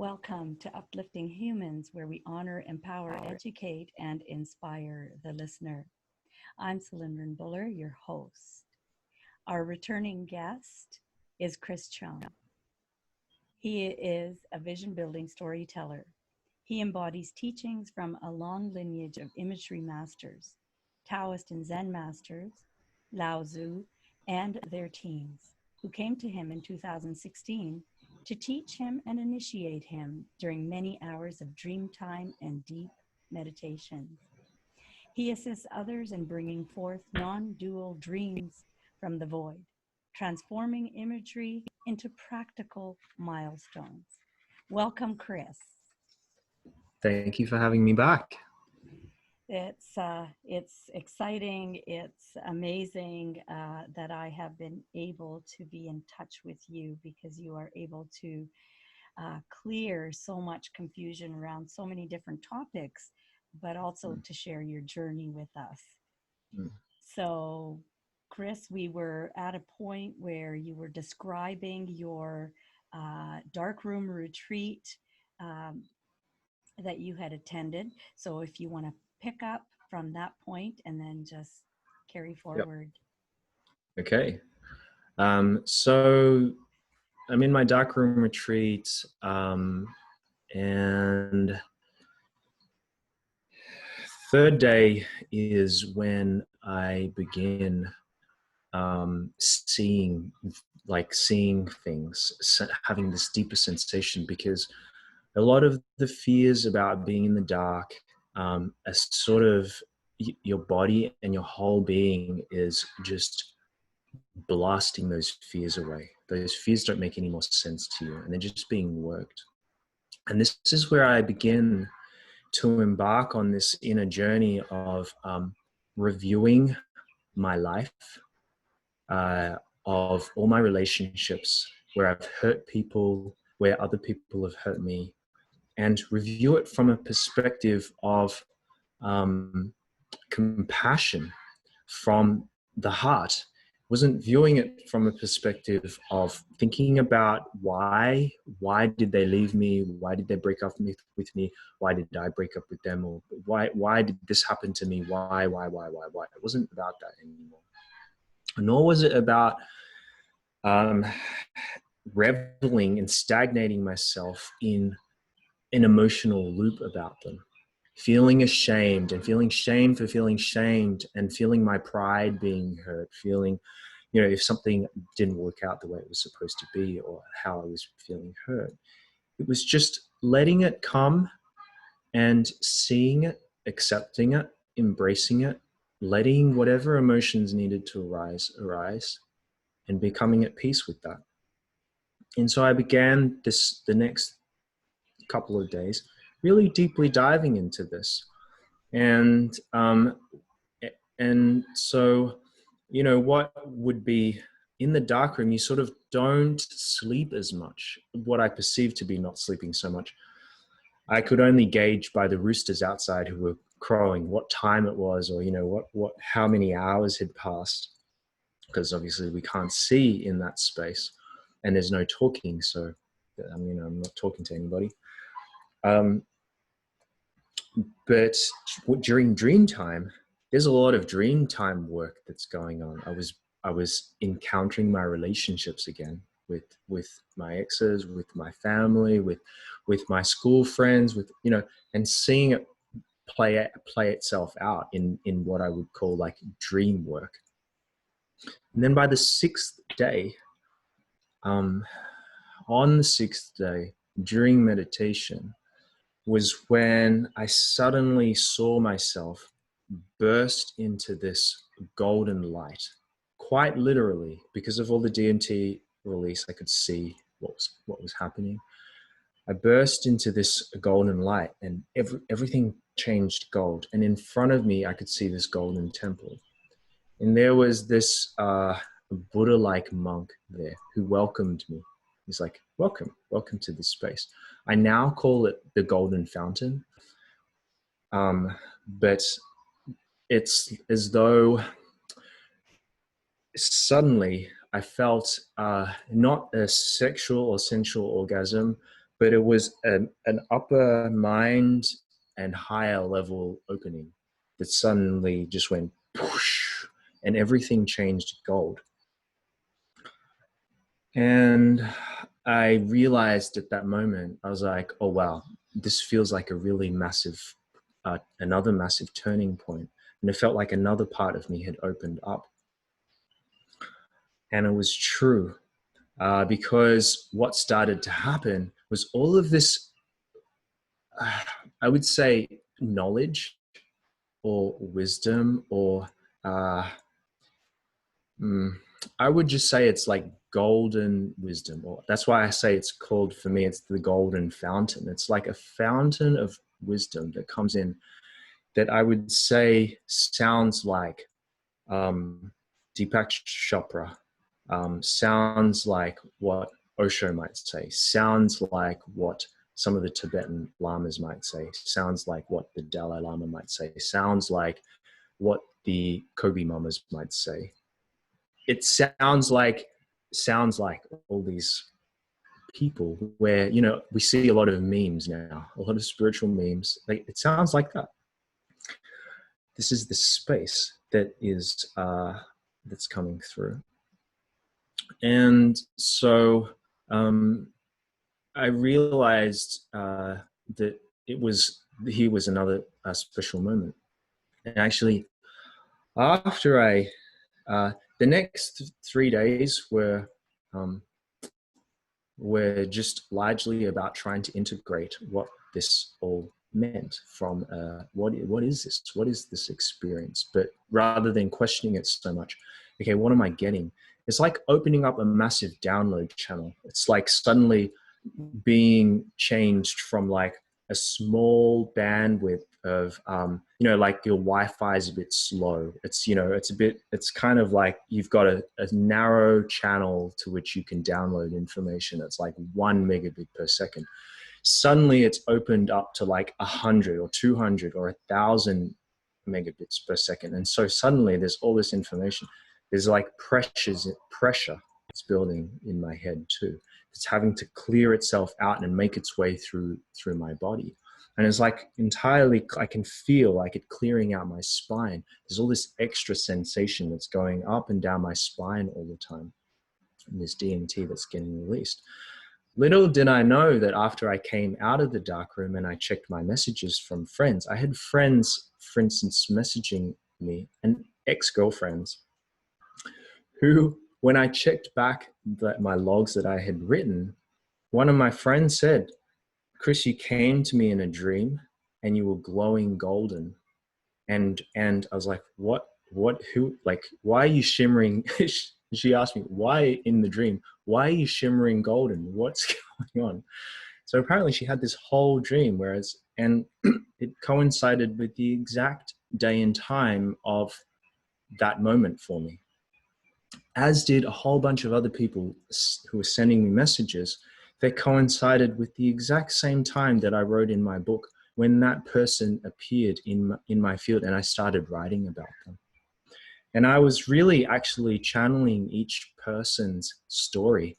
Welcome to Uplifting Humans, where we honor, empower, educate, and inspire the listener. I'm Cylindrin Buller, your host. Our returning guest is Cheung. He is a vision building storyteller. He embodies teachings from a long lineage of imagery masters, Taoist and Zen masters, Lao Tzu, and their teams, who came to him in 2016 to teach him and initiate him during many hours of dreamtime and deep meditation. He assists others in bringing forth non-dual dreams from the void, transforming imagery into practical milestones. Welcome, Chris. Thank you for having me back. It's exciting. It's amazing that I have been able to be in touch with you, because you are able to clear so much confusion around so many different topics, but also to share your journey with us. So, Chris, we were at a point where you were describing your darkroom retreat that you had attended. So if you want to pick up from that point and then just carry forward. Yep. Okay. So I'm in my darkroom retreat, and third day is when I begin seeing things, having this deeper sensation, because a lot of the fears about being in the dark are sort of your body and your whole being is just blasting those fears away. Those fears don't make any more sense to you, and they're just being worked. And this is where I begin to embark on this inner journey of reviewing my life, of all my relationships, where I've hurt people, where other people have hurt me, and review it from a perspective of compassion from the heart. Wasn't viewing it from a perspective of thinking about why did they leave me? Why did they break up with me? Why did I break up with them? Or why did this happen to me? Why? It wasn't about that anymore. Nor was it about reveling and stagnating myself in an emotional loop about them, feeling ashamed and feeling shame for feeling shamed, and feeling my pride being hurt, feeling, if something didn't work out the way it was supposed to be, or how I was feeling hurt. It was just letting it come and seeing it, accepting it, embracing it, letting whatever emotions needed to arise, and becoming at peace with that. And so I began the next couple of days really deeply diving into this. And so, what would be in the darkroom, you sort of don't sleep as much. What I perceived to be not sleeping so much, I could only gauge by the roosters outside who were crowing what time it was, or how many hours had passed, because obviously we can't see in that space, and there's no talking. So I'm not talking to anybody. But during dream time, there's a lot of dream time work that's going on. I was encountering my relationships again with my exes, with my family, with my school friends, and seeing it play itself out in what I would call like dream work. And then by the sixth day, on the sixth day during meditation, was when I suddenly saw myself burst into this golden light. Quite literally, because of all the DMT release, I could see what was happening. I burst into this golden light, and everything changed gold. And in front of me, I could see this golden temple. And there was this Buddha-like monk there who welcomed me. He's like, welcome to this space. I now call it the Golden Fountain. But it's as though suddenly I felt not a sexual or sensual orgasm, but it was an upper mind and higher level opening that suddenly just went whoosh, and everything changed gold. And I realized at that moment, I was like, oh, wow, this feels like a really massive, another massive turning point. And it felt like another part of me had opened up. And it was true, because what started to happen was all of this, I would say, knowledge or wisdom, or I would just say it's like golden wisdom, or that's why I say it's called, for me, it's the golden fountain. It's like a fountain of wisdom that comes in, that I would say sounds like Deepak Chopra, sounds like what Osho might say, sounds like what some of the Tibetan lamas might say, sounds like what the Dalai Lama might say, sounds like what the Kobe mamas might say. It sounds like all these people where, you know, we see a lot of memes now, a lot of spiritual memes. Like, it sounds like that. This is the space that is that's coming through. And so I realized that he was another special moment. And actually, after the next 3 days were just largely about trying to integrate what this all meant from what is this? What is this experience? But rather than questioning it so much, okay, what am I getting? It's like opening up a massive download channel. It's like suddenly being changed from like a small bandwidth of you know, like your Wi-Fi is a bit slow. It's, you know, it's kind of like you've got a narrow channel to which you can download information. It's like 1 megabit per second. Suddenly it's opened up to like 100 or 200 or 1,000 megabits per second. And so suddenly there's all this information. There's like pressure that's building in my head too. It's having to clear itself out and make its way through my body. And it's like entirely, I can feel like it clearing out my spine. There's all this extra sensation that's going up and down my spine all the time. And this DMT that's getting released. Little did I know that after I came out of the dark room and I checked my messages from friends, I had friends, for instance, messaging me, and ex-girlfriends, who, when I checked back my logs that I had written, one of my friends said, Chris, you came to me in a dream and you were glowing golden. And I was like, who, like, why are you shimmering? She asked me, why in the dream? Why are you shimmering golden? What's going on? So apparently she had this whole dream, and it coincided with the exact day and time of that moment for me, as did a whole bunch of other people who were sending me messages that coincided with the exact same time that I wrote in my book, when that person appeared in my field and I started writing about them. And I was really actually channeling each person's story,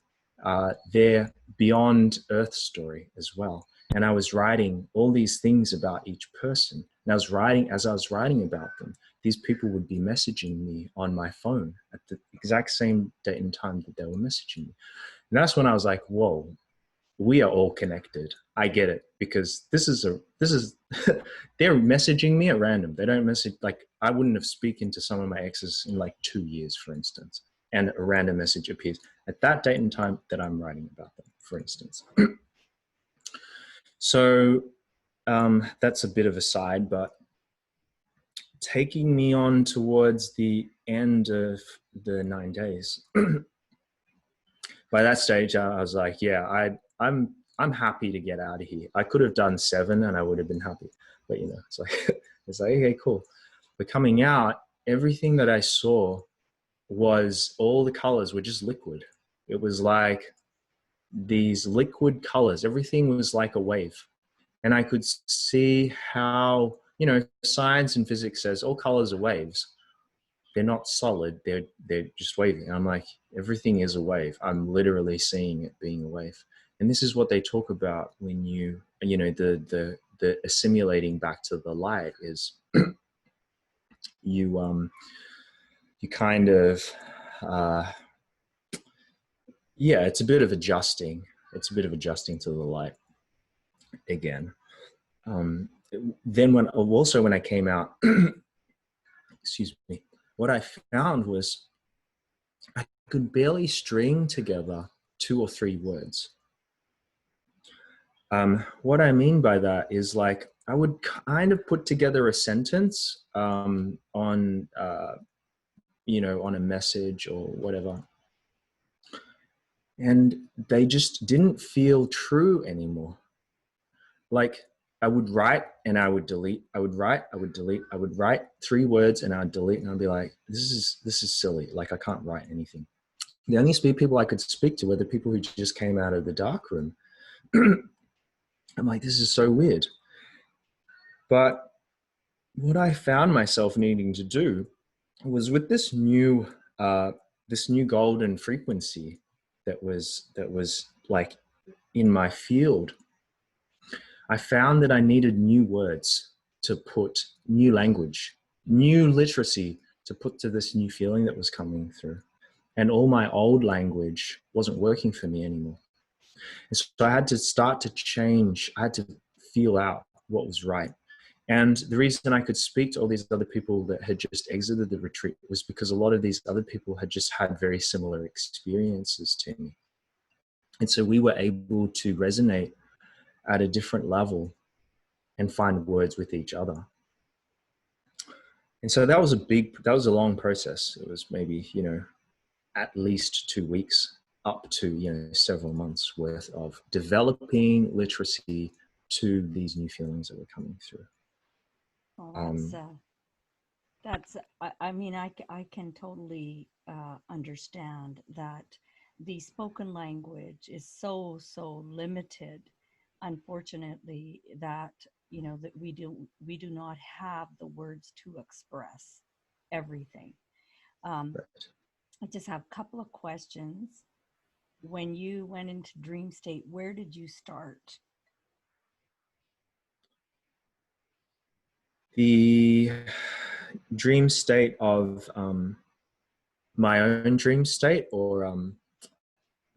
their beyond Earth story as well. And I was writing all these things about each person. And as I was writing about them, these people would be messaging me on my phone at the exact same date and time that they were messaging me. And that's when I was like, whoa, we are all connected. I get it, because this is they're messaging me at random. They don't message, like, I wouldn't have spoken to some of my exes in like 2 years, for instance, and a random message appears at that date and time that I'm writing about them, for instance. So that's a bit of a side, but taking me on towards the end of the 9 days, by that stage, I was like, yeah, I'm happy to get out of here. I could have done 7 and I would have been happy, but you know, it's like, okay, cool. But coming out, everything that I saw was, all the colors were just liquid. It was like these liquid colors. Everything was like a wave. And I could see how, you know, science and physics says all colors are waves. They're not solid. They're just waving. And I'm like, Everything is a wave. I'm literally seeing it being a wave. And this is what they talk about when the assimilating back to the light is you kind of, it's a bit of adjusting. It's a bit of adjusting to the light again. Then when I came out, excuse me, what I found was I could barely string together 2 or 3 words. What I mean by that is like I would kind of put together a sentence on a message or whatever, and they just didn't feel true anymore. Like I would write and I would delete. I would write. I would delete. I would write 3 words and I'd delete, and I'd be like, this is silly. Like I can't write anything. The only people I could speak to were the people who just came out of the dark room. I'm like, this is so weird. But what I found myself needing to do was with this new golden frequency that was like in my field, I found that I needed new words to put, new language, new literacy to put to this new feeling that was coming through. And all my old language wasn't working for me anymore. And so I had to start to change. I had to feel out what was right. And the reason I could speak to all these other people that had just exited the retreat was because a lot of these other people had just had very similar experiences to me. And so we were able to resonate at a different level and find words with each other. And so that was a long process. It was maybe, at least 2 weeks up to, several months worth of developing literacy to these new feelings that were coming through. Well, I can totally understand that the spoken language is so limited, unfortunately, that that we do not have the words to express everything. Right. I just have a couple of questions. When you went into dream state, where did you start? The dream state of my own dream state or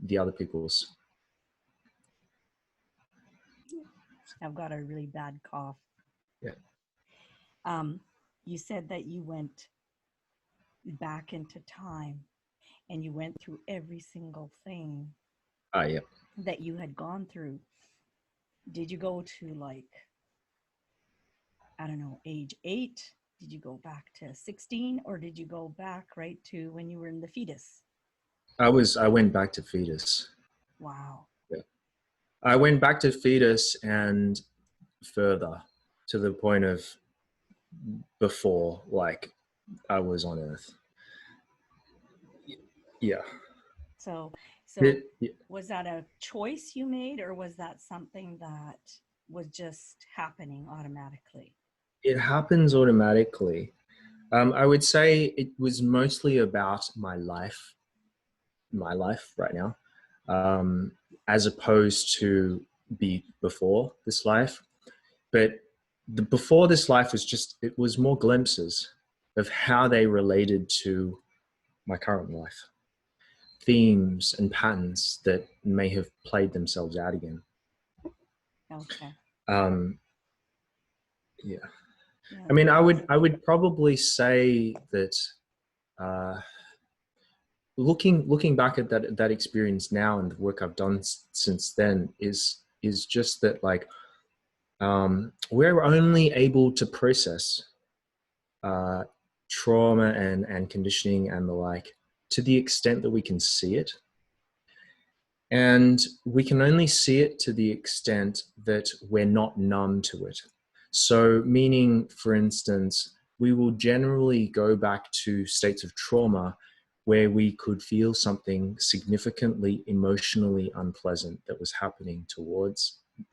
the other people's? I've got a really bad cough. Yeah. You said that you went back into time and you went through every single thing Yeah. that you had gone through. Did you go to, like, I don't know, age 8? Did you go back to 16, or did you go back right to when you were in the fetus? I went back to fetus. Wow. Yeah. I went back to fetus and further to the point of before, like I was on Earth. Yeah. So Yeah. was that a choice you made, or was that something that was just happening automatically? It happens automatically. I would say it was mostly about my life right now, as opposed to before this life. But the before this life it was more glimpses of how they related to my current life, themes and patterns that may have played themselves out again. Okay. Yeah. Yeah, I mean, I would probably say that looking back at that experience now and the work I've done since then is just that, like, we're only able to process trauma and conditioning and the like to the extent that we can see it. And we can only see it to the extent that we're not numb to it. So meaning, for instance, we will generally go back to states of trauma where we could feel something significantly emotionally unpleasant that was happening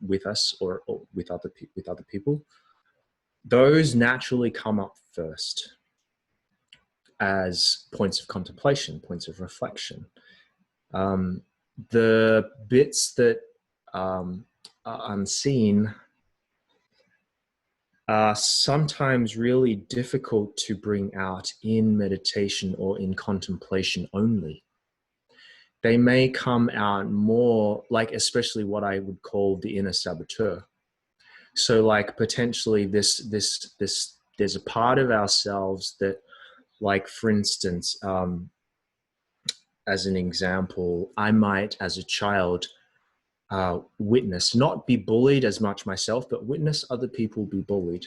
with us or with other people. Those naturally come up first. as points of contemplation, points of reflection. The bits that are unseen are sometimes really difficult to bring out in meditation or in contemplation only. They may come out more like, especially what I would call the inner saboteur. So like potentially there's a part of ourselves that, like, for instance, as an example, I might, as a child, witness, not be bullied as much myself, but witness other people be bullied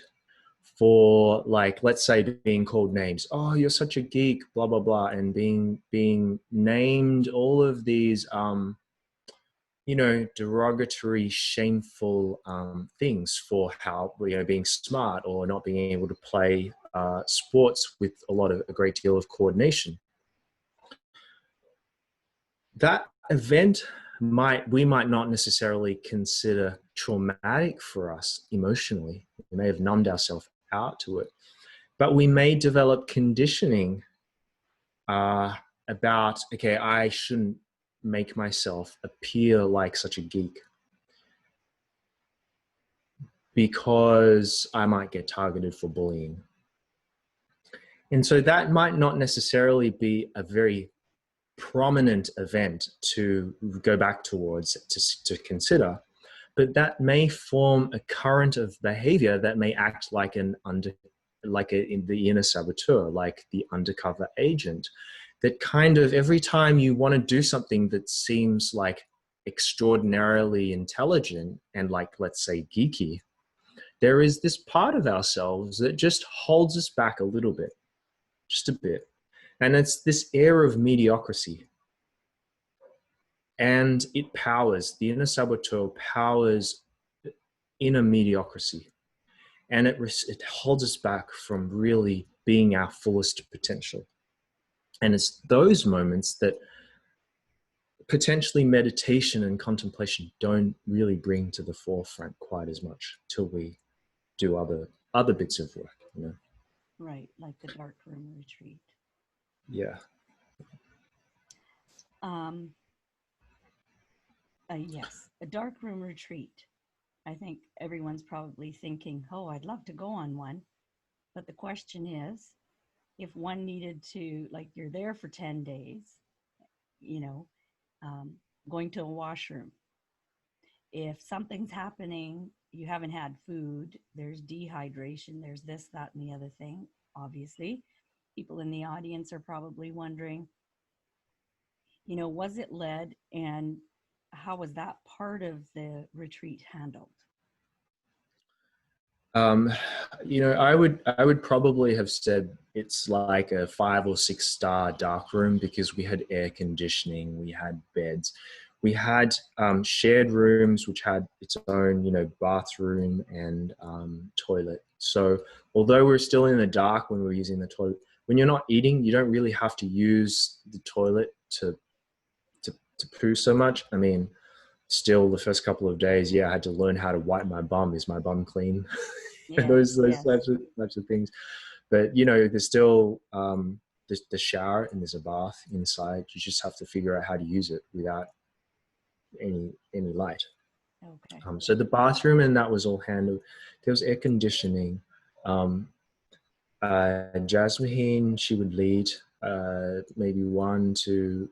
for, like, let's say, being called names. Oh, you're such a geek, blah, blah, blah. And being named all of these, derogatory, shameful things for how, being smart or not being able to play sports with a great deal of coordination. That event we might not necessarily consider traumatic for us emotionally. We may have numbed ourselves out to it, but we may develop conditioning about, okay, I shouldn't make myself appear like such a geek because I might get targeted for bullying. And so that might not necessarily be a very prominent event to go back towards, to consider, but that may form a current of behavior that may act like in the inner saboteur, like the undercover agent, that kind of every time you want to do something that seems like extraordinarily intelligent and, like, let's say, geeky, there is this part of ourselves that just holds us back a little bit, just a bit. And it's this air of mediocrity. And the inner saboteur powers inner mediocrity. And it holds us back from really being our fullest potential. And it's those moments that potentially meditation and contemplation don't really bring to the forefront quite as much till we do other bits of work. Right, like the dark room retreat. Yeah. Yes, a dark room retreat. I think everyone's probably thinking, oh, I'd love to go on one. But the question is, if one needed to, like, you're there for 10 days, going to a washroom. If something's happening, you haven't had food, there's dehydration, there's this, that, and the other thing. Obviously, people in the audience are probably wondering, was it led, and how was that part of the retreat handled? I would probably have said it's like a 5 or 6 star dark room, because we had air conditioning, we had beds, we had shared rooms which had its own, bathroom and toilet. So although we're still in the dark when we're using the toilet, when you're not eating, you don't really have to use the toilet to poo so much. I mean, still the first couple of days, I had to learn how to wipe my bum. Is my bum clean? Yes, those yes. types of things. But there's still the shower, and there's a bath inside. You just have to figure out how to use it without any light. Okay. So the bathroom and that was all handled. There was air conditioning. Jasmine, she would lead maybe 1-2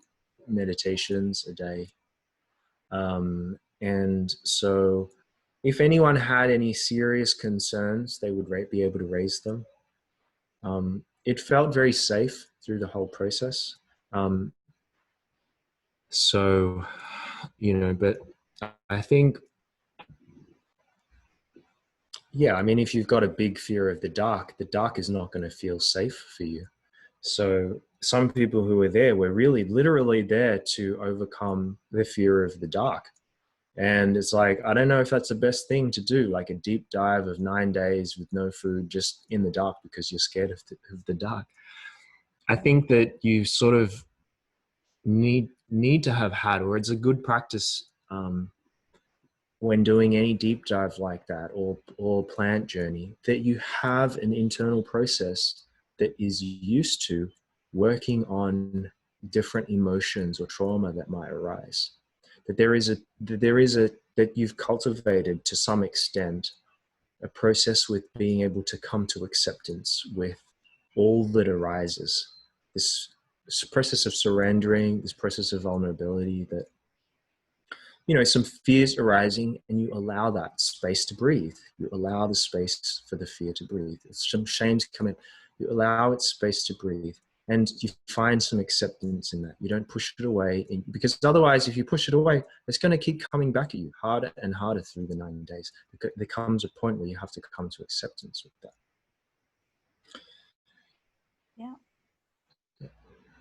meditations a day. And so if anyone had any serious concerns, they would be able to raise them. It felt very safe through the whole process. But I think, I mean, if you've got a big fear of the dark is not going to feel safe for you. So some people who were there were really literally there to overcome the fear of the dark. And it's like, I don't know if that's the best thing to do, like a deep dive of 9 days with no food, just in the dark because you're scared of the dark. I think that you sort of need to have had, or it's a good practice when doing any deep dive like that, or plant journey, that you have an internal process that is used to working on different emotions or trauma that might arise. That you've cultivated to some extent a process with being able to come to acceptance with all that arises. This process of surrendering, this process of vulnerability, that, you know, some fears arising, and you allow that space to breathe. You allow the space for the fear to breathe. Some shames come in. You allow it space to breathe. And you find some acceptance in that. You don't push it away, because otherwise, if you push it away, it's going to keep coming back at you harder and harder through the 9 days. There comes a point where you have to come to acceptance with that. Yeah.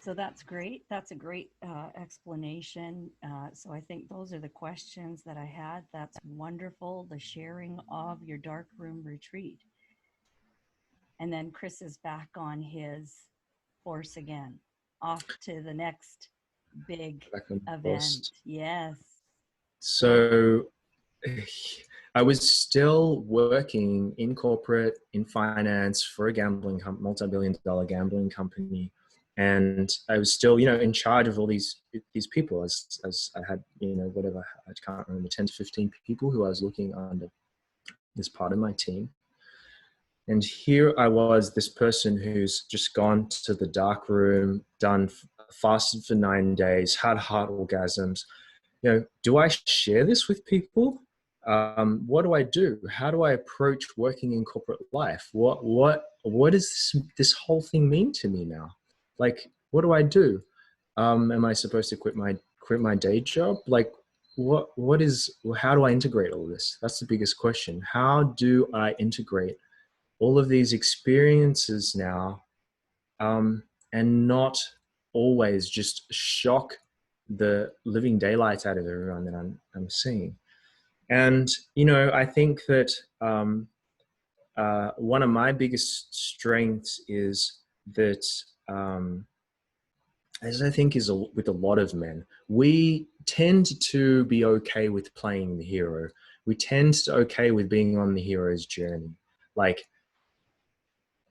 So that's great. That's a great explanation. So I think those are the questions that I had. That's wonderful. The sharing of your dark room retreat. And then Chris is back on his horse again, off to the next big event. Yes. So I was still working in corporate, in finance, for a multi-billion-dollar gambling company. And I was still, you know, in charge of all these people, as I had, you know, whatever, I can't remember, 10 to 15 people who I was looking under as part of my team. And here I was, this person who's just gone to the dark room, fasted for 9 days, had heart orgasms. You know, do I share this with people? What do I do? How do I approach working in corporate life? What does this whole thing mean to me now? Like, what do I do? Am I supposed to quit my day job? Like, how do I integrate all this? That's the biggest question. How do I integrate all of these experiences now, and not always just shock the living daylights out of everyone that I'm seeing? And, you know, I think that one of my biggest strengths is that, as I think is with a lot of men, we tend to be okay with playing the hero. We tend to okay with being on the hero's journey. Like,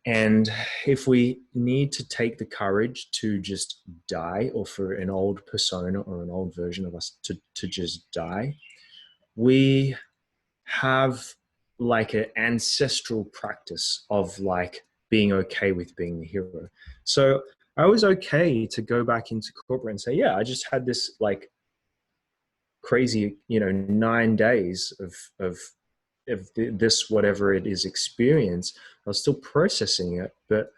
and if we need to take the courage to just die, or for an old persona or an old version of us to just die, we have like an ancestral practice of like being okay with being the hero. So I was okay to go back into corporate and say, yeah, I just had this like crazy, you know, 9 days of this, whatever it is, experience. I was still processing it, but,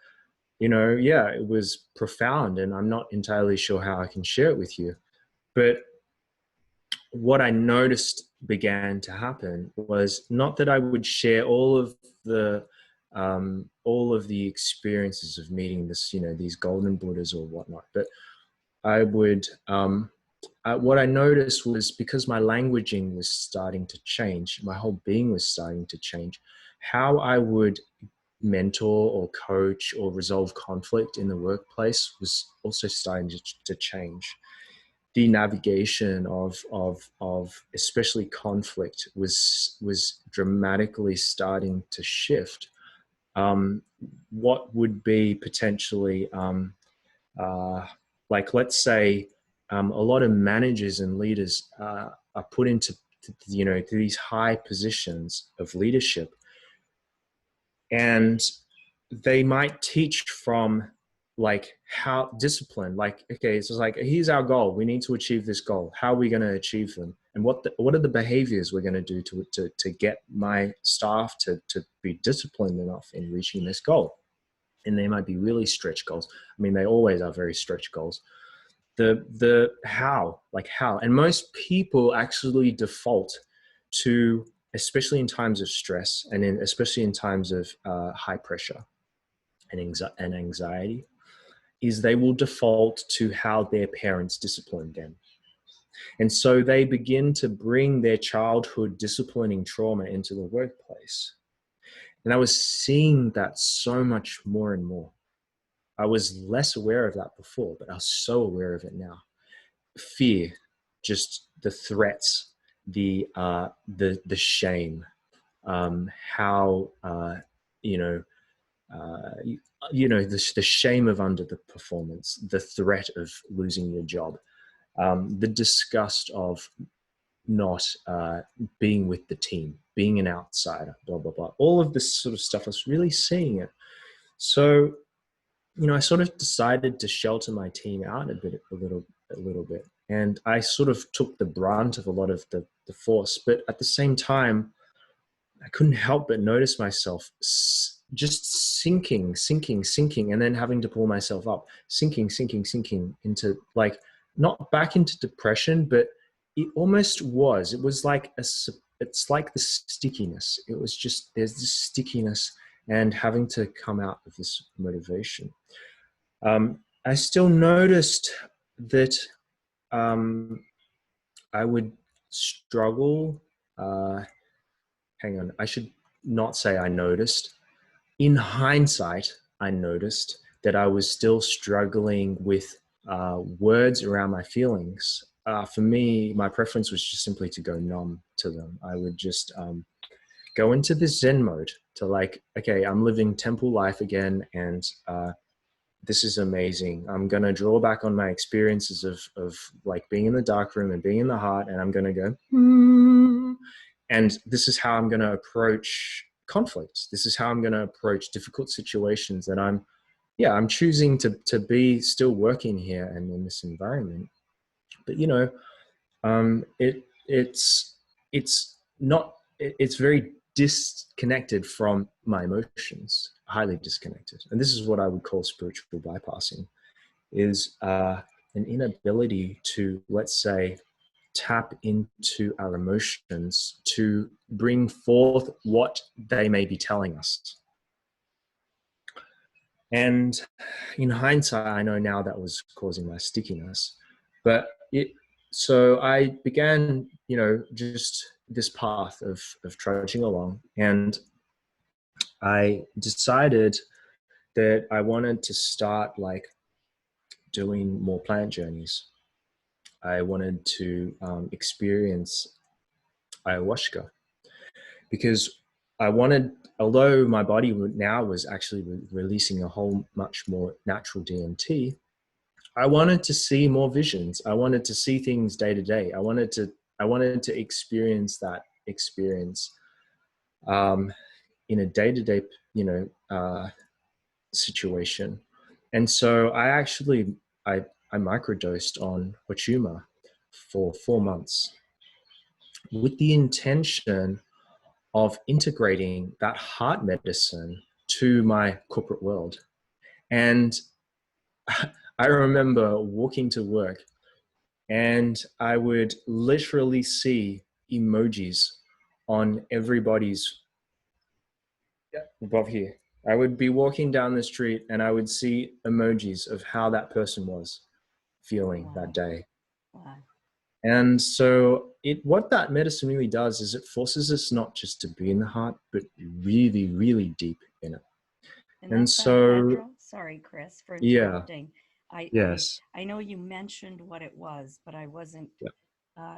you know, yeah, it was profound, and I'm not entirely sure how I can share it with you. But what I noticed began to happen was not that I would share all of the experiences of meeting this, you know, these golden Buddhas or whatnot, but I would, what I noticed was, because my languaging was starting to change, my whole being was starting to change, how I would mentor or coach or resolve conflict in the workplace was also starting to change. The navigation of especially conflict was dramatically starting to shift. What would be potentially like, let's say, a lot of managers and leaders are put into, you know, to these high positions of leadership, and they might teach from like how discipline, like, okay, so it's like, here's our goal, we need to achieve this goal, how are we going to achieve them, and what are the behaviors we're going to do to get my staff to be disciplined enough in reaching this goal. And they might be really stretch goals. I mean, they always are very stretch goals. The how, like how, and most people actually default to, especially in times of stress, and especially in times of high pressure and anxiety, is they will default to how their parents disciplined them. And so they begin to bring their childhood disciplining trauma into the workplace. And I was seeing that so much more and more. I was less aware of that before, but I was so aware of it now. Fear, just the threats, the shame, how, you know, the shame of under the performance, the threat of losing your job, the disgust of not being with the team, being an outsider, blah, blah, blah. All of this sort of stuff, I was really seeing it. So, I sort of decided to shelter my team out a little bit. And I sort of took the brunt of a lot of the force. But at the same time, I couldn't help but notice myself just sinking, and then having to pull myself up, sinking into, like, not back into depression, but it almost was. It was like it's like the stickiness. It was just, there's this stickiness and having to come out of this motivation. I still noticed that I would struggle. Hang on, I should not say I noticed. In hindsight, I noticed that I was still struggling with words around my feelings. For me, my preference was just simply to go numb to them. I would just go into this Zen mode to, like, okay, I'm living temple life again, and this is amazing. I'm going to draw back on my experiences of like being in the dark room and being in the heart, and I'm going to go, and this is how I'm going to approach conflict. This is how I'm going to approach difficult situations that I'm choosing to be still working here and in this environment. But it's very disconnected from my emotions, highly disconnected. And this is what I would call spiritual bypassing, is an inability to, let's say, tap into our emotions to bring forth what they may be telling us. And in hindsight, I know now that was causing my stickiness. But so I began, just this path of trudging along, and I decided that I wanted to start, like, doing more plant journeys. I wanted to experience ayahuasca, because I wanted, although my body now was actually releasing a whole much more natural DMT, I wanted to see more visions. I wanted to see things day to day. I wanted to experience that experience in a day-to-day, situation. And so I microdosed on Hochuma for 4 months with the intention of integrating that heart medicine to my corporate world. And I remember walking to work, and I would literally see emojis on everybody's above here. I would be walking down the street and I would see emojis of how that person was feeling that day. Wow. And so what that medicine really does is it forces us not just to be in the heart, but really, really deep in it. And so, sorry, Chris, for interrupting. Yes. I know you mentioned what it was, but I wasn't.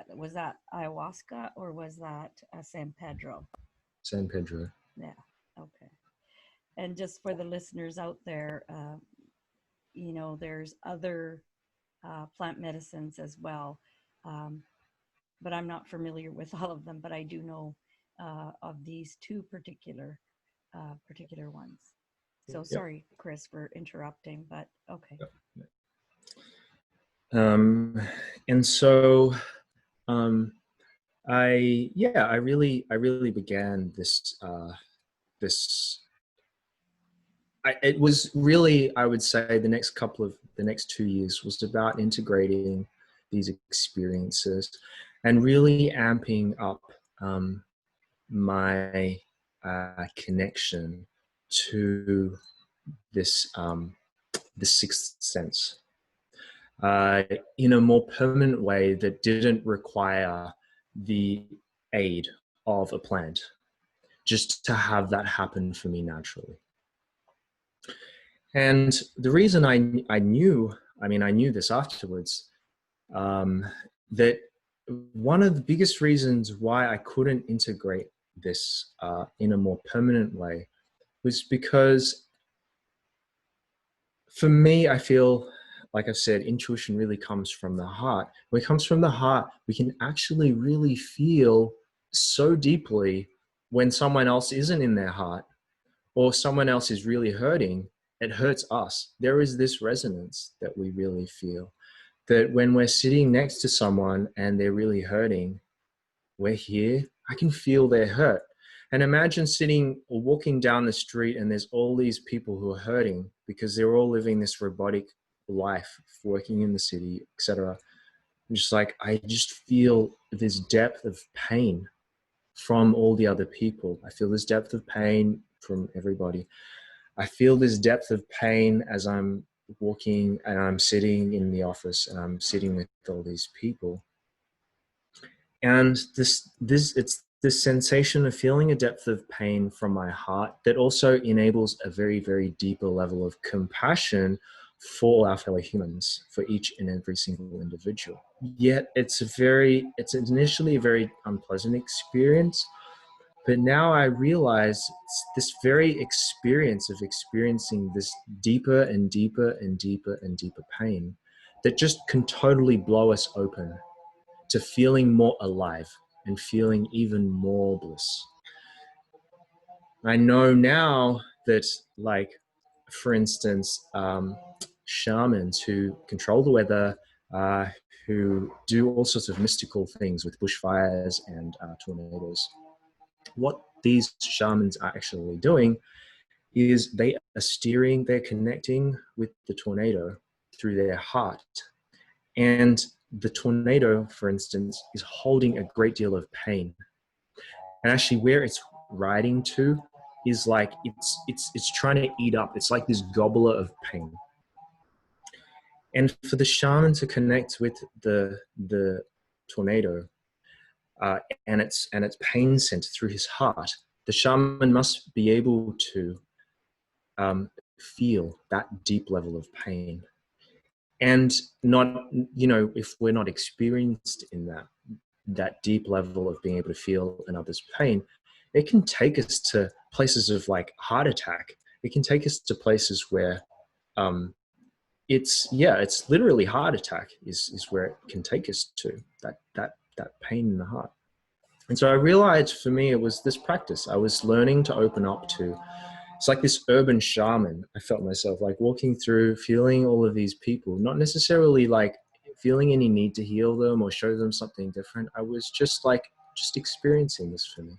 Was that ayahuasca or was that San Pedro? San Pedro. Yeah. Okay. And just for the listeners out there, there's other plant medicines as well, but I'm not familiar with all of them. But I do know of these two particular ones. So sorry, Chris, for interrupting, but okay. And so I really began this it was really, I would say, the next 2 years was about integrating these experiences and really amping up my connection to this the sixth sense in a more permanent way that didn't require the aid of a plant, just to have that happen for me naturally. And the reason I knew this afterwards, that one of the biggest reasons why I couldn't integrate this in a more permanent way was because For me, I feel, like I've said, intuition really comes from the heart. When it comes from the heart, we can actually really feel so deeply when someone else isn't in their heart or someone else is really hurting. It hurts us. There is this resonance that we really feel, that when we're sitting next to someone and they're really hurting, we're here, I can feel their hurt. And imagine sitting or walking down the street and there's all these people who are hurting because they're all living this robotic life, working in the city, etc. Just like, I just feel this depth of pain from all the other people. I feel this depth of pain from everybody. I feel this depth of pain as I'm walking and I'm sitting in the office and I'm sitting with all these people. And it's this sensation of feeling a depth of pain from my heart that also enables a very, very deeper level of compassion for our fellow humans, for each and every single individual. Yet it's initially a very unpleasant experience, but now I realize it's this very experience of experiencing this deeper and deeper and deeper and deeper pain that just can totally blow us open to feeling more alive and feeling even more bliss. I know now that, like, for instance, shamans who control the weather, who do all sorts of mystical things with bushfires and tornadoes, what these shamans are actually doing is they are steering, they're connecting with the tornado through their heart. And the tornado, for instance, is holding a great deal of pain. And actually where it's riding to is like, it's trying to eat up. It's like this gobbler of pain. And for the shaman to connect with the tornado, and its pain center through his heart, the shaman must be able to feel that deep level of pain. And not, if we're not experienced in that deep level of being able to feel another's pain, it can take us to places of like heart attack. It can take us to places where it's literally heart attack is where it can take us to, that pain in the heart. And so I realized for me, it was this practice. I was learning to open up to, it's like this urban shaman. I felt myself like walking through, feeling all of these people, not necessarily like feeling any need to heal them or show them something different. I was just experiencing this for me.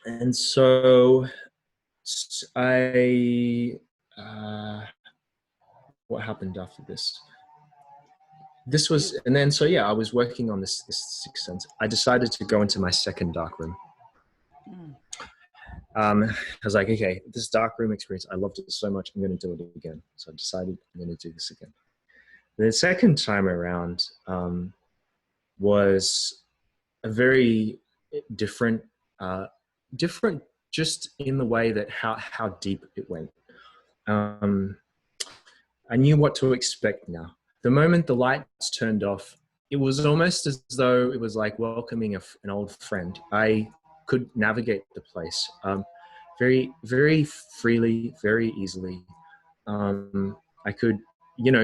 And so what happened after this? I was working on this sixth sense. I decided to go into my second dark room. I was like, okay, this dark room experience, I loved it so much, I'm going to do it again. So I decided I'm going to do this again. The second time around was a very different, different just in the way that how deep it went. I knew what to expect now. The moment the lights turned off, it was almost as though it was like welcoming an old friend. I could navigate the place very, very freely, very easily. I could,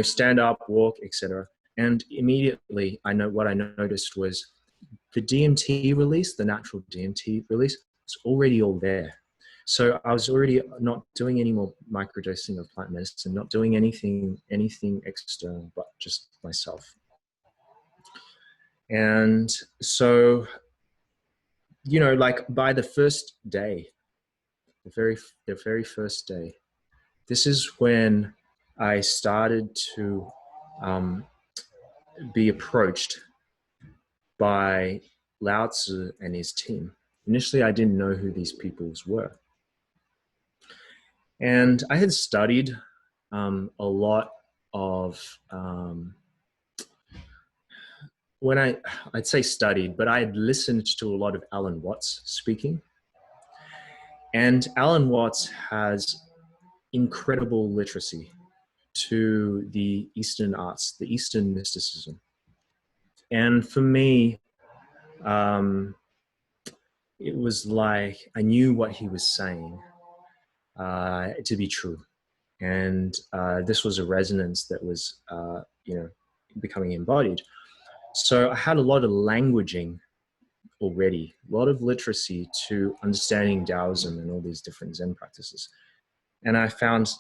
stand up, walk, etc. And immediately, what I noticed was the DMT release, the natural DMT release, was already all there. So I was already not doing any more microdosing of plant medicine, not doing anything external, but just myself. And so, like by the first day, the very first day, this is when I started to be approached by Lao Tzu and his team. Initially, I didn't know who these peoples were. And I had studied a lot of, I'd say studied, but I had listened to a lot of Alan Watts speaking. And Alan Watts has incredible literacy to the Eastern arts, the Eastern mysticism. And for me, it was like I knew what he was saying. to be true. And this was a resonance that was, becoming embodied. So I had a lot of languaging already, a lot of literacy to understanding Taoism and all these different Zen practices. And I found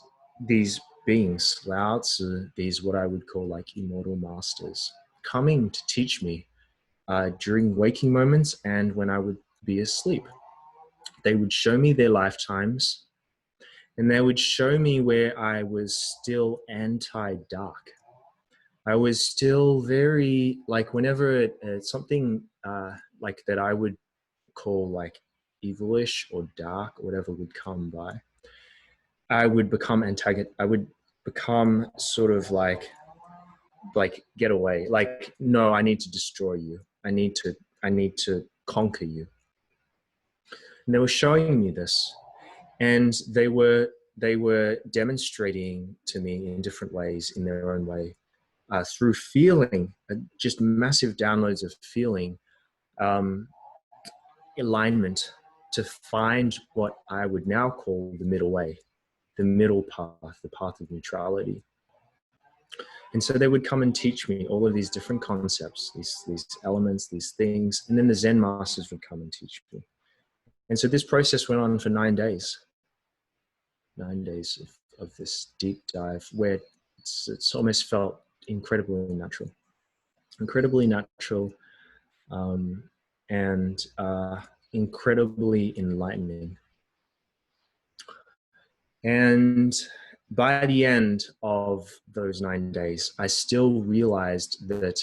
these beings, Lao Tzu, these what I would call like immortal masters, coming to teach me during waking moments and when I would be asleep. They would show me their lifetimes, and they would show me where I was still anti-dark. I was still very, like, whenever something like that I would call like evilish or dark or whatever would come by, I would become antagonist. I would become sort of like get away. Like, no, I need to destroy you. I need to conquer you. And they were showing me this, and they were demonstrating to me in different ways, in their own way, through feeling, just massive downloads of feeling, alignment, to find what I would now call the middle way, the middle path, the path of neutrality. And so they would come and teach me all of these different concepts, these elements, these things, and then the Zen masters would come and teach me. And so this process went on for 9 days. 9 days of this deep dive where it's almost felt incredibly natural, and incredibly enlightening. And by the end of those 9 days, I still realized that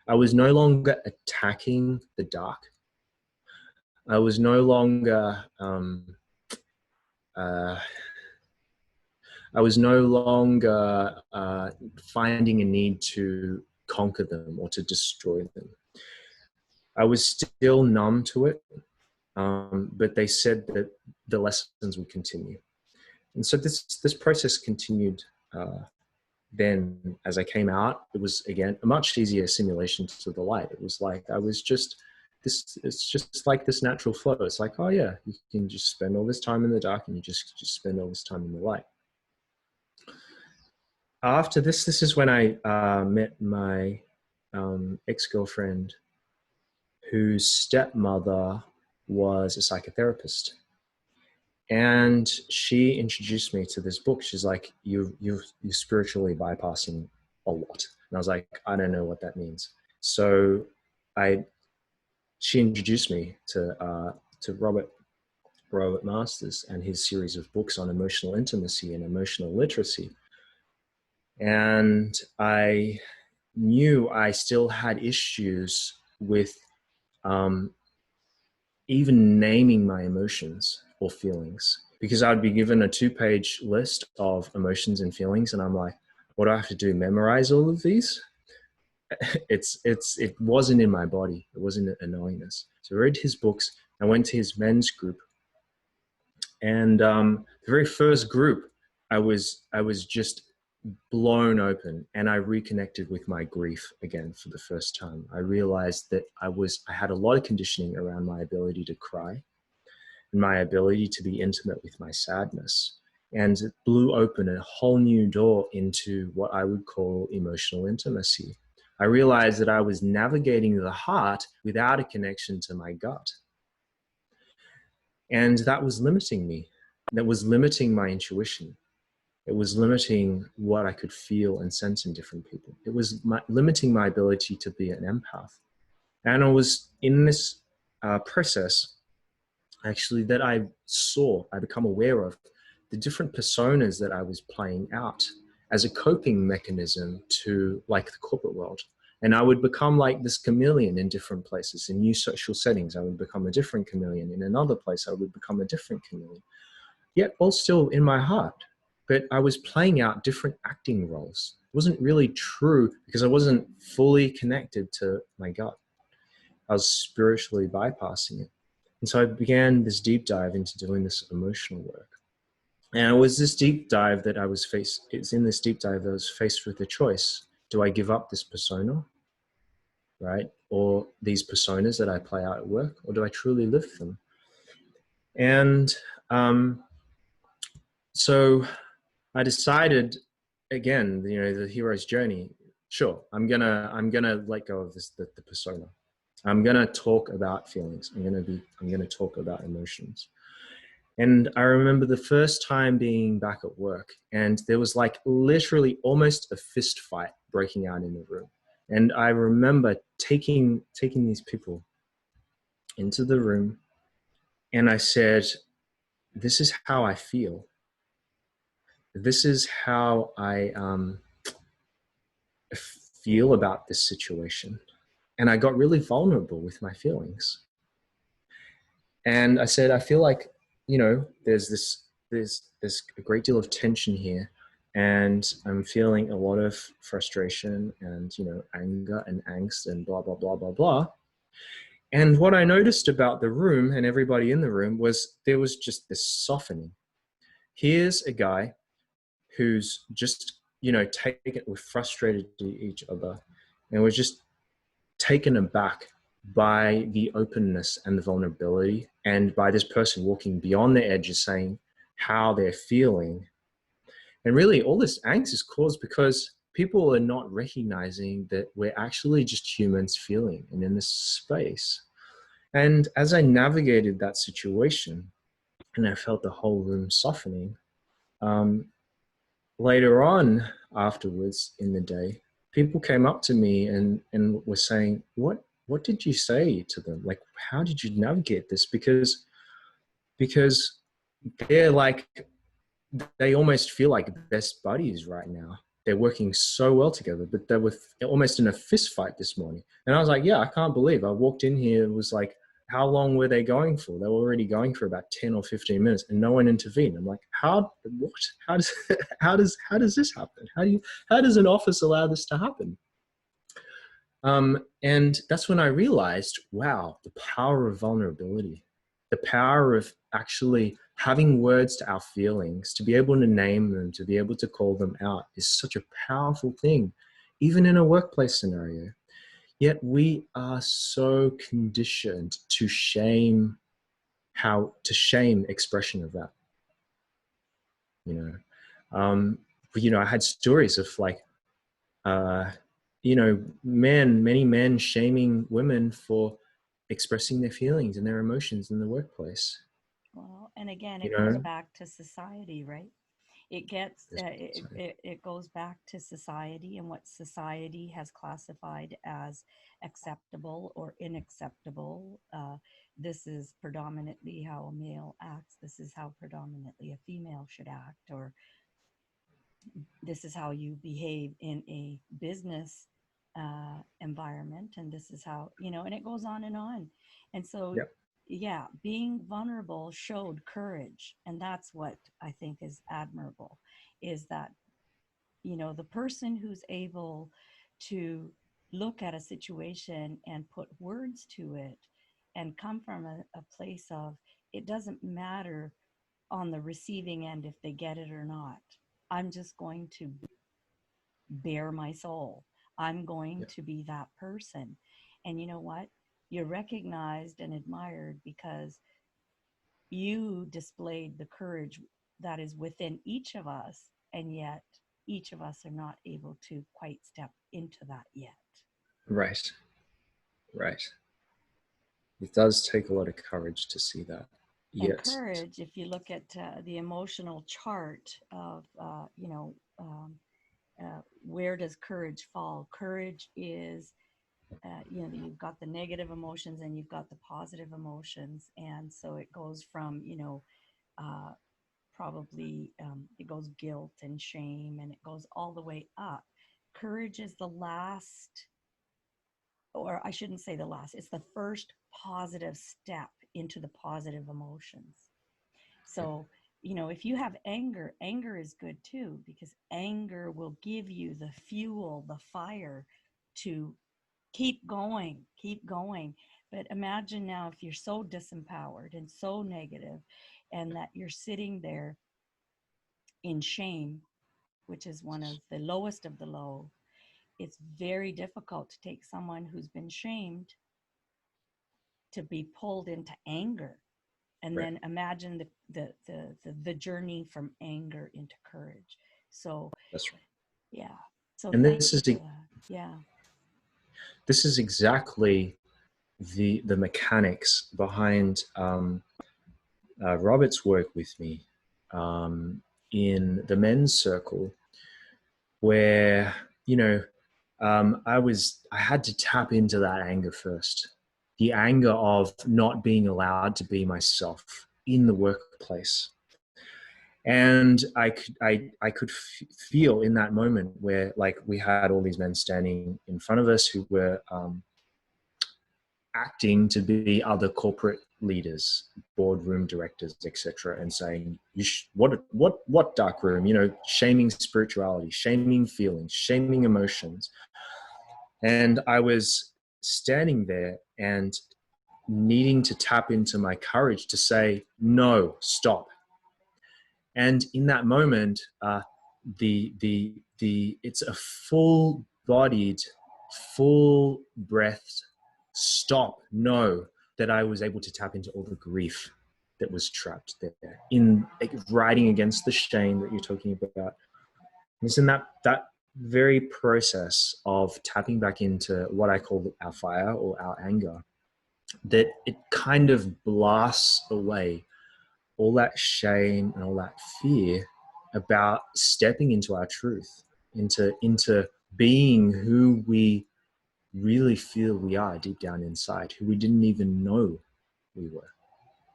I was no longer attacking the dark. I was no longer finding a need to conquer them or to destroy them. I was still numb to it, but they said that the lessons would continue. And so this process continued. Then as I came out, it was again a much easier simulation to the light. It was like I was just it's just like this natural flow. It's like, oh yeah, you can just spend all this time in the dark and you just spend all this time in the light. After this is when I met my ex-girlfriend, whose stepmother was a psychotherapist. And she introduced me to this book. She's like, you're spiritually bypassing a lot. And I was like, I don't know what that means. So she introduced me to Robert Masters and his series of books on emotional intimacy and emotional literacy. And I knew I still had issues with even naming my emotions or feelings, because I'd be given a 2-page list of emotions and feelings, and I'm like, what do I have to do? Memorize all of these? It wasn't in my body. It wasn't a knowingness. So I read his books. I went to his men's group, and the very first group, I was just blown open, and I reconnected with my grief again for the first time. I realized that I had a lot of conditioning around my ability to cry and my ability to be intimate with my sadness. And it blew open a whole new door into what I would call emotional intimacy. I realized that I was navigating the heart without a connection to my gut. And that was limiting me. That was limiting my intuition. It was limiting what I could feel and sense in different people. It was limiting my ability to be an empath. And I was in this process, actually, that I become aware of the different personas that I was playing out as a coping mechanism to like the corporate world. And I would become like this chameleon in different places. In new social settings, I would become a different chameleon. In another place, I would become a different chameleon. Yet all still in my heart. But I was playing out different acting roles. It wasn't really true because I wasn't fully connected to my gut. I was spiritually bypassing it. And so I began this deep dive into doing this emotional work. And it was this deep dive that I was faced with the choice. Do I give up this persona, right? Or these personas that I play out at work, or do I truly live them? And So I decided, again, the hero's journey. Sure, I'm gonna let go of the persona. I'm gonna talk about feelings. I'm gonna talk about emotions. And I remember the first time being back at work, and there was like literally almost a fist fight breaking out in the room. And I remember taking these people into the room, and I said, "This is how I feel. This is how I feel about this situation." And I got really vulnerable with my feelings. And I said, I feel like, there's a great deal of tension here, and I'm feeling a lot of frustration and, anger and angst and blah, blah, blah, blah, blah. And what I noticed about the room and everybody in the room was there was just this softening. Here's a guy who's just, taken, we're frustrated to each other, and we're just taken aback by the openness and the vulnerability, and by this person walking beyond their edges, saying how they're feeling. And really, all this angst is caused because people are not recognizing that we're actually just humans feeling and in this space. And as I navigated that situation and I felt the whole room softening, um, later on afterwards in the day, people came up to me and were saying, what did you say to them? Like, how did you navigate this? Because they're like, they almost feel like best buddies right now. They're working so well together, but they were almost in a fist fight this morning. And I was like, yeah, I can't believe I walked in here. It was like, how long were they going for? They were already going for about 10 or 15 minutes and no one intervened. I'm like, what? How does, how does this happen? How does an office allow this to happen? And that's when I realized, wow, the power of vulnerability, the power of actually having words to our feelings, to be able to name them, to be able to call them out is such a powerful thing, even in a workplace scenario. Yet we are so conditioned to shame expression of that, you know. I had stories of like, uh, many men shaming women for expressing their feelings and their emotions in the workplace. Well, and again, You it goes know, back to society, right? It gets it goes back to society and what society has classified as acceptable or unacceptable. This is predominantly how a male acts. This is how predominantly a female should act, or this is how you behave in a business environment, and this is how, and it goes on and on. And so, yeah, yeah, being vulnerable showed courage, and that's what I think is admirable, is that, the person who's able to look at a situation and put words to it and come from a place of, it doesn't matter on the receiving end if they get it or not. I'm just going to bare my soul. I'm going yeah, to be that person. And you know what? You're recognized and admired because you displayed the courage that is within each of us. And yet, each of us are not able to quite step into that yet. right, right. It does take a lot of courage to see that. And Yet, courage, if you look at the emotional chart of, where does courage fall? Courage is, you've got the negative emotions and you've got the positive emotions. And so it goes from, uh, probably, it goes guilt and shame, and it goes all the way up. Courage is the last, or I shouldn't say the last, it's the first positive step into the positive emotions. yeah, So, if you have anger, anger is good too, because anger will give you the fuel, the fire to keep going, keep going. But imagine now if you're so disempowered and so negative, and that you're sitting there in shame, which is one of the lowest of the low. It's very difficult to take someone who's been shamed to be pulled into anger. and Right. then imagine the journey from anger into courage. So That's right. yeah, so And thank you for that. Yeah. this is exactly the mechanics behind Robert's work with me um, in the men's circle, where I had to tap into that anger first, the anger of not being allowed to be myself in the workplace. And I could feel in that moment where, like, we had all these men standing in front of us who were acting to be other corporate leaders, boardroom directors, etc., and saying, what dark room? Shaming spirituality, shaming feelings, shaming emotions. And I was standing there and needing to tap into my courage to say, no, stop. And in that moment, it's a full-bodied, full breath stop, no, that I was able to tap into all the grief that was trapped there in, like, riding against the shame that you're talking about. It's in that very process of tapping back into what I call our fire or our anger, that it kind of blasts away all that shame and all that fear about stepping into our truth, into being who we really feel we are deep down inside, who we didn't even know we were.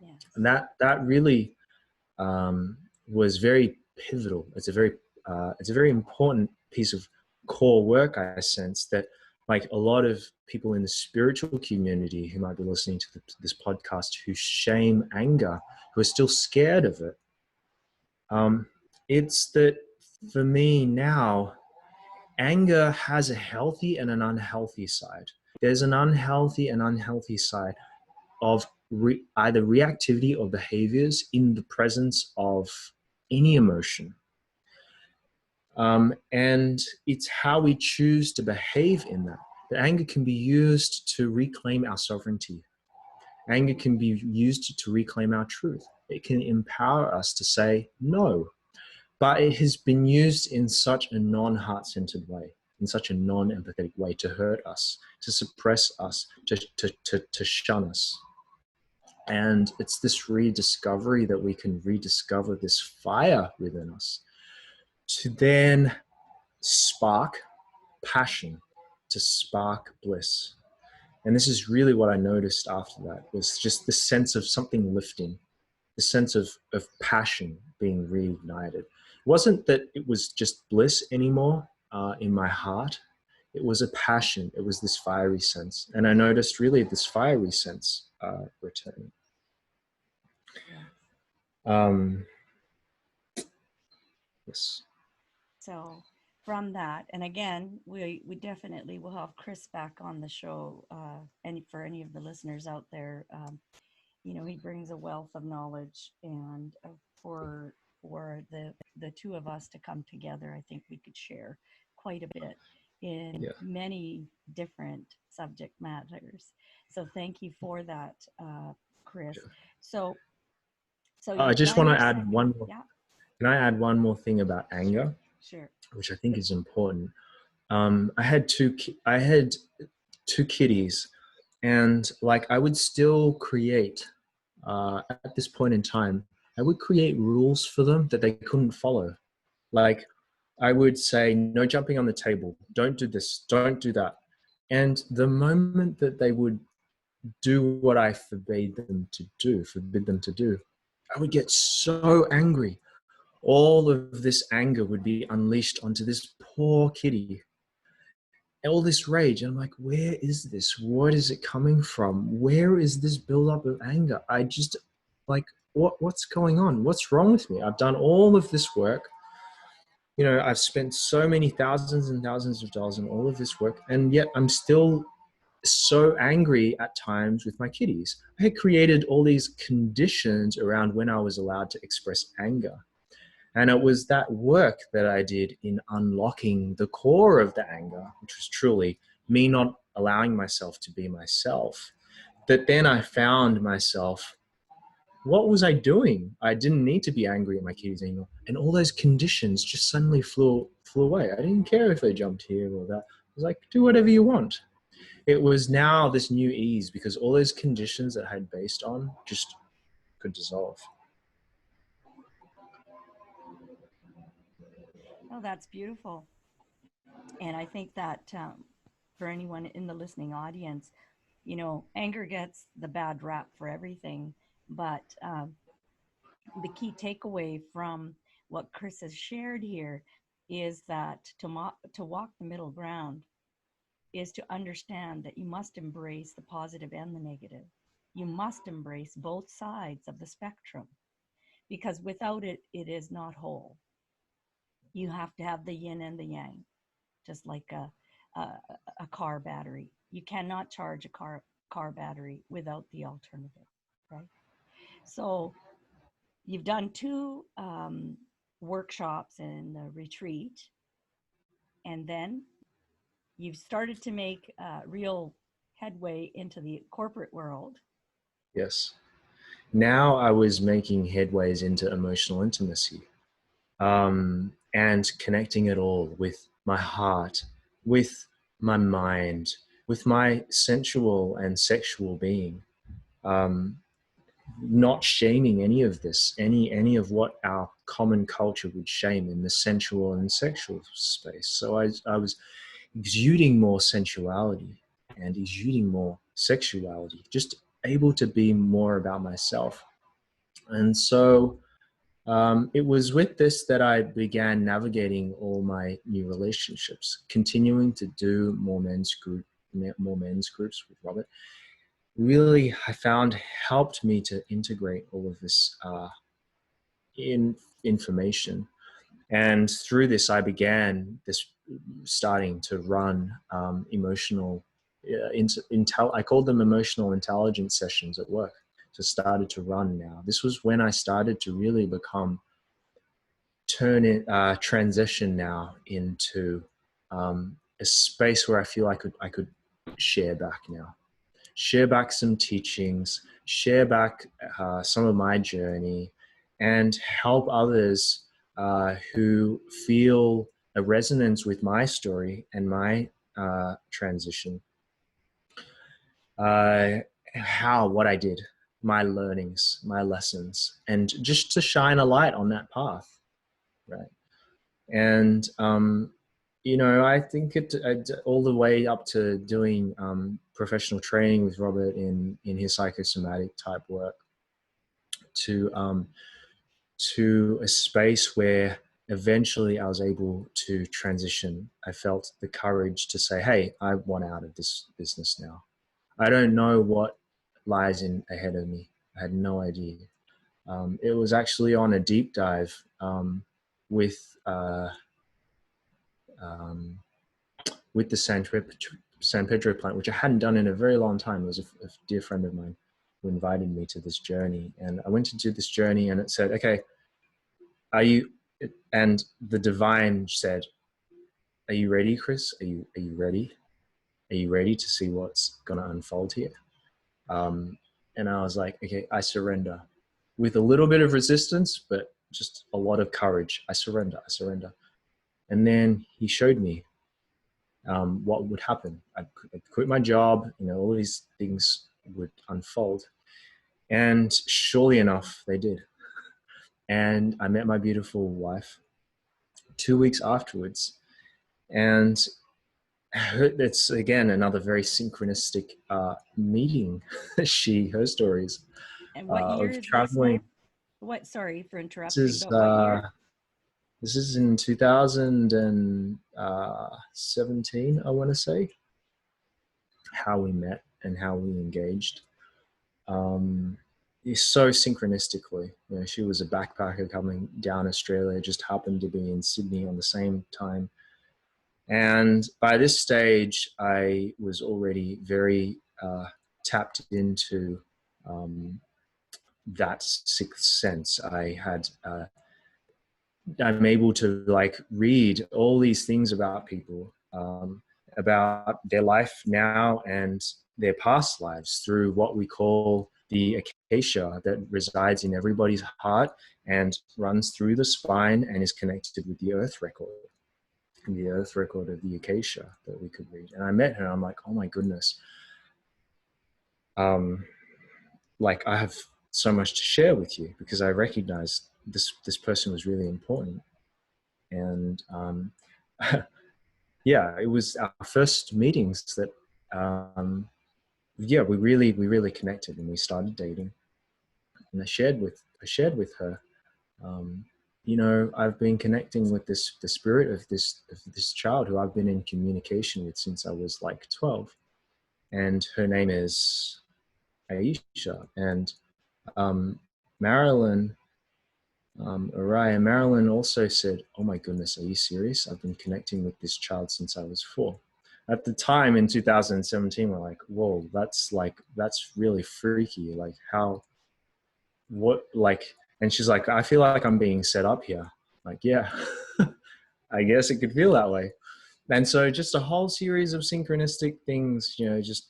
Yes. And that really was very pivotal. It's a very important piece of core work. I sense that, like, a lot of people in the spiritual community who might be listening to this podcast, who shame anger, who are still scared of it, it's that for me now, anger has a healthy and an unhealthy side. There's an unhealthy side of either reactivity or behaviors in the presence of any emotion. And it's how we choose to behave in that. The anger can be used to reclaim our sovereignty. Anger can be used to reclaim our truth. It can empower us to say no. But it has been used in such a non-heart-centered way, in such a non-empathetic way, to hurt us, to suppress us, to shun us. And it's this rediscovery that we can rediscover this fire within us to then spark passion, to spark bliss. And this is really what I noticed after that, was just the sense of something lifting, the sense of passion being reignited. It wasn't that it was just bliss anymore in my heart. It was a passion. It was this fiery sense. And I noticed really this fiery sense returning. Yes. Yes. So from that, and again, we definitely will have Chris back on the show. And for any of the listeners out there, he brings a wealth of knowledge, and for the two of us to come together, I think we could share quite a bit in Yeah. many different subject matters. So thank you for that, Chris. Sure. So I you've just done want your to add second, one more. yeah, Can I add one more thing about anger, sure. which I think is important? I had two kitties, and, like, I would still create at this point in time. I would create rules for them that they couldn't follow. Like, I would say, no jumping on the table, don't do this, don't do that. And the moment that they would do what I forbid them to do, I would get so angry. All of this anger would be unleashed onto this poor kitty. All this rage. And I'm like, where is this? What is it coming from? Where is this buildup of anger? I just, like, what's going on? What's wrong with me? I've done all of this work. I've spent so many thousands and thousands of dollars on all of this work, and yet I'm still so angry at times with my kitties. I had created all these conditions around when I was allowed to express anger. And it was that work that I did in unlocking the core of the anger, which was truly me not allowing myself to be myself, that then I found myself what was I doing? I didn't need to be angry at my kitties anymore. And all those conditions just suddenly flew away. I didn't care if they jumped here or that. I was like, do whatever you want. It was now this new ease because all those conditions that I had based on just could dissolve. Oh, that's beautiful. And I think that for anyone in the listening audience, you know, anger gets the bad rap for everything. But the key takeaway from what Chris has shared here is that to walk the middle ground is to understand that you must embrace the positive and the negative. You must embrace both sides of the spectrum because without it, it is not whole. You have to have the yin and the yang, just like a, a car battery. You cannot charge a car battery without the alternative, right? So you've done two workshops in the retreat, and then you've started to make real headway into the corporate world. Yes. Now I was making headways into emotional intimacy, and connecting it all with my heart, with my mind, with my sensual and sexual being. Um, Not shaming any of this, any of what our common culture would shame in the sensual and sexual space. So I was exuding more sensuality and exuding more sexuality, just able to be more about myself. And so it was with this that I began navigating all my new relationships, continuing to do more men's groups with Robert. Really, I found helped me to integrate all of this information. And through this, I began this starting to run emotional, I called them emotional intelligence sessions at work. So started to run now. This was when I started to really transition now into a space where I feel I could share back now, share back some teachings, share back some of my journey, and help others who feel a resonance with my story and my transition. What I did, my learnings, my lessons, and just to shine a light on that path, right? And you know, I think all the way up to doing professional training with Robert in his psychosomatic type work, to a space where eventually I was able to transition. I felt the courage to say, "Hey, I want out of this business now. I don't know what lies ahead of me. I had no idea." It was actually on a deep dive with. Um, with the San Pedro plant, which I hadn't done in a very long time. It was a dear friend of mine who invited me to this journey. And I went to do this journey and it said, okay, are you, and the divine said, are you ready, Chris? Are you ready? Are you ready to see what's going to unfold here? And I was like, okay, I surrender with a little bit of resistance, but just a lot of courage. I surrender. And then he showed me what would happen. I'd quit my job, you know, all these things would unfold. And surely enough, they did. And I met my beautiful wife 2 weeks afterwards. And it's, again, another very synchronistic meeting. Her stories And what year of is this traveling. now? What, sorry for This interrupting, is, but what year? this is in 2017, I want to say, how we met and how we engaged. So synchronistically, you know, she was a backpacker coming down Australia, just happened to be in Sydney on the same time. And by this stage, I was already very tapped into that sixth sense. I'm able to like read all these things about people, about their life now and their past lives through what we call the acacia that resides in everybody's heart and runs through the spine and is connected with the earth record. The earth record of the acacia that we could read. And I met her, and I'm like, oh my goodness. Like, I have so much to share with you, because I recognized this person was really important. And yeah, it was our first meetings that yeah, we really connected, and we started dating. And I shared with her, you know, I've been connecting with the spirit of this child who I've been in communication with since I was like 12, and her name is Aisha. And Marilyn, Araya, Marilyn also said, oh my goodness, are you serious? I've been connecting with this child since I was 4. At the time in 2017, we're like, whoa, that's really freaky. Like, how, what, like, and she's like, I feel like I'm being set up here. Like, yeah, I guess it could feel that way. And so just a whole series of synchronistic things, you know, just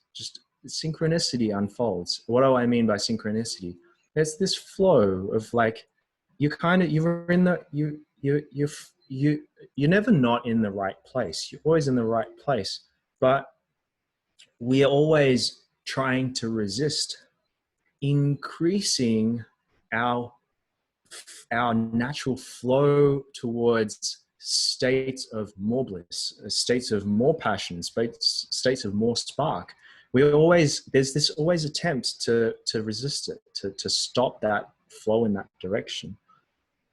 synchronicity unfolds. What do I mean by synchronicity? There's this flow of like, you're in the, you're never not in the right place. You're always in the right place, but we are always trying to resist increasing our natural flow towards states of more bliss, states of more passion, states of more spark. There's this always attempt to resist it, to stop that flow in that direction.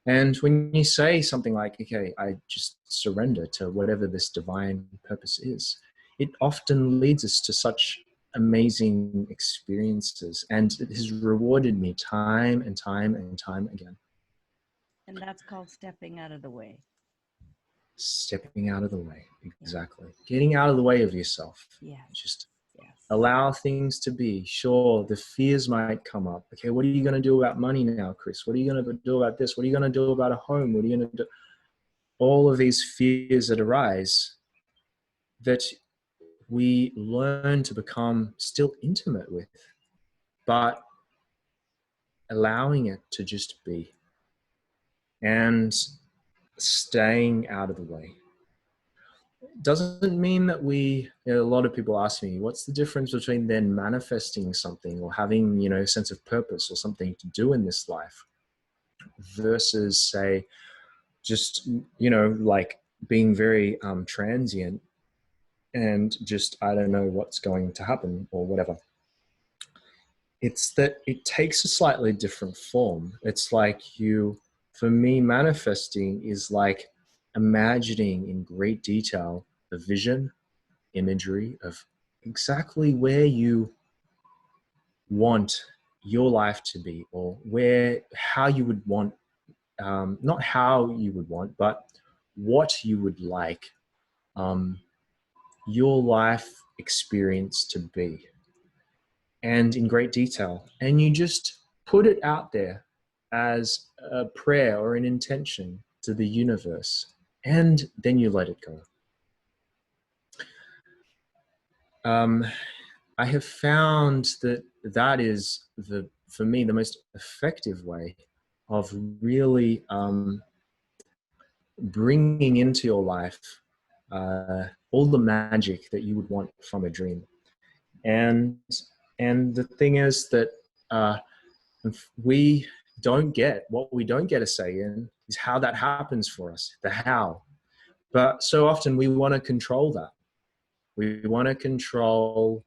And when you say something like, okay, I just surrender to whatever this divine purpose is, it often leads us to such amazing experiences, and it has rewarded me time and time and time again. And that's called stepping out of the way. Stepping out of the way, exactly. Yeah. Getting out of the way of yourself. Yes. Just yes. Allow things to be. Sure, the fears might come up. Okay, what are you going to do about money now, Chris? What are you going to do about this? What are you going to do about a home? What are you going to do? All of these fears that arise, that we learn to become still intimate with, but allowing it to just be and staying out of the way. Doesn't mean that a lot of people ask me, what's the difference between then manifesting something or having, you know, a sense of purpose or something to do in this life versus, say, just, you know, like being very transient and just, I don't know what's going to happen or whatever. It's that it takes a slightly different form. It's like for me, manifesting is like imagining in great detail the vision, imagery of exactly where you want your life to be, or how you would want, not how you would want, but what you would like your life experience to be, and in great detail. And you just put it out there as a prayer or an intention to the universe, and then you let it go. I have found that is for me, the most effective way of really bringing into your life all the magic that you would want from a dream. And the thing is that we don't get a say in is how that happens for us, the how. But so often we want to control that. We want to control